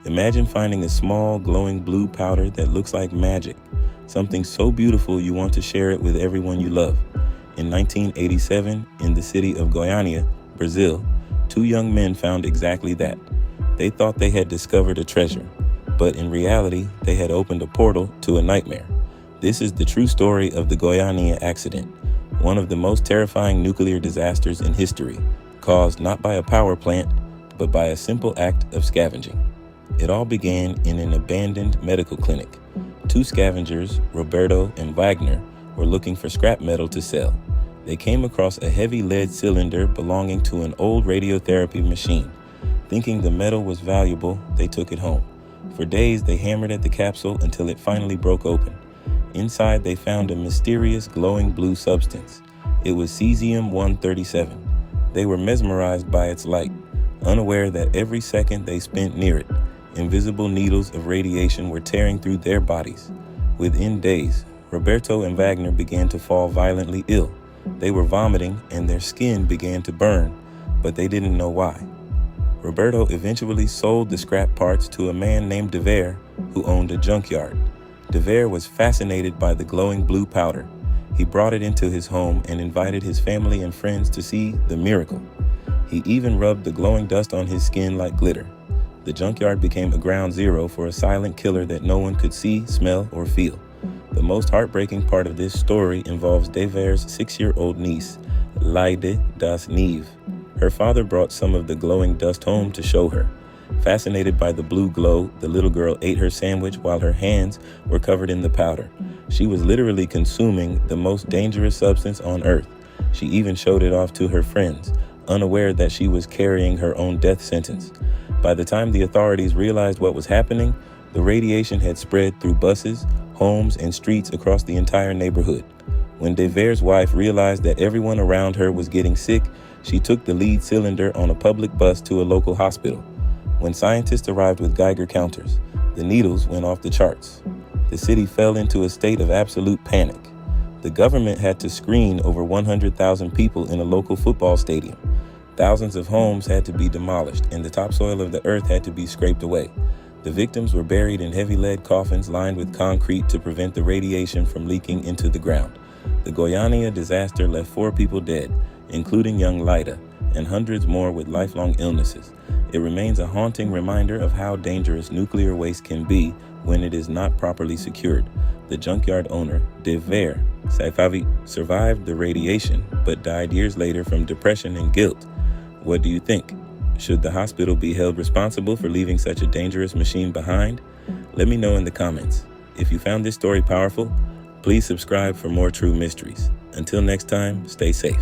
Imagine finding a small, glowing blue powder that looks like magic, something so beautiful you want to share it with everyone you love. In 1987, in the city of Goiânia, Brazil, two young men found exactly that. They thought they had discovered a treasure, but in reality, they had opened a portal to a nightmare. This is the true story of the Goiânia accident, one of the most terrifying nuclear disasters in history, caused not by a power plant, but by a simple act of scavenging. It all began in an abandoned medical clinic. Two scavengers, Roberto and Wagner, were looking for scrap metal to sell. They came across a heavy lead cylinder belonging to an old radiotherapy machine. Thinking the metal was valuable, they took it home. For days, they hammered at the capsule until it finally broke open. Inside, they found a mysterious glowing blue substance. It was cesium-137. They were mesmerized by its light, unaware that every second they spent near it, invisible needles of radiation were tearing through their bodies. Within days, Roberto and Wagner began to fall violently ill. They were vomiting and their skin began to burn, but they didn't know why. Roberto eventually sold the scrap parts to a man named De Vere, who owned a junkyard. De Vere was fascinated by the glowing blue powder. He brought it into his home and invited his family and friends to see the miracle. He even rubbed the glowing dust on his skin like glitter. The junkyard became a ground zero for a silent killer that no one could see, smell, or feel. The most heartbreaking part of this story involves De Vere's 6-year-old niece, Laide das Neve. Her father brought some of the glowing dust home to show her. Fascinated by the blue glow, the little girl ate her sandwich while her hands were covered in the powder. She was literally consuming the most dangerous substance on earth. She even showed it off to her friends, unaware that she was carrying her own death sentence. By the time the authorities realized what was happening, the radiation had spread through buses, homes, and streets across the entire neighborhood. When De Vere's wife realized that everyone around her was getting sick, she took the lead cylinder on a public bus to a local hospital. When scientists arrived with Geiger counters, the needles went off the charts. The city fell into a state of absolute panic. The government had to screen over 100,000 people in a local football stadium. Thousands of homes had to be demolished, and the topsoil of the earth had to be scraped away. The victims were buried in heavy lead coffins lined with concrete to prevent the radiation from leaking into the ground. The Goiânia disaster left 4 people dead, including young Laida, and hundreds more with lifelong illnesses. It remains a haunting reminder of how dangerous nuclear waste can be when it is not properly secured. The junkyard owner, De Vere, survived the radiation, but died years later from depression and guilt. What do you think? Should the hospital be held responsible for leaving such a dangerous machine behind? Let me know in the comments. If you found this story powerful, please subscribe for more true mysteries. Until next time, stay safe.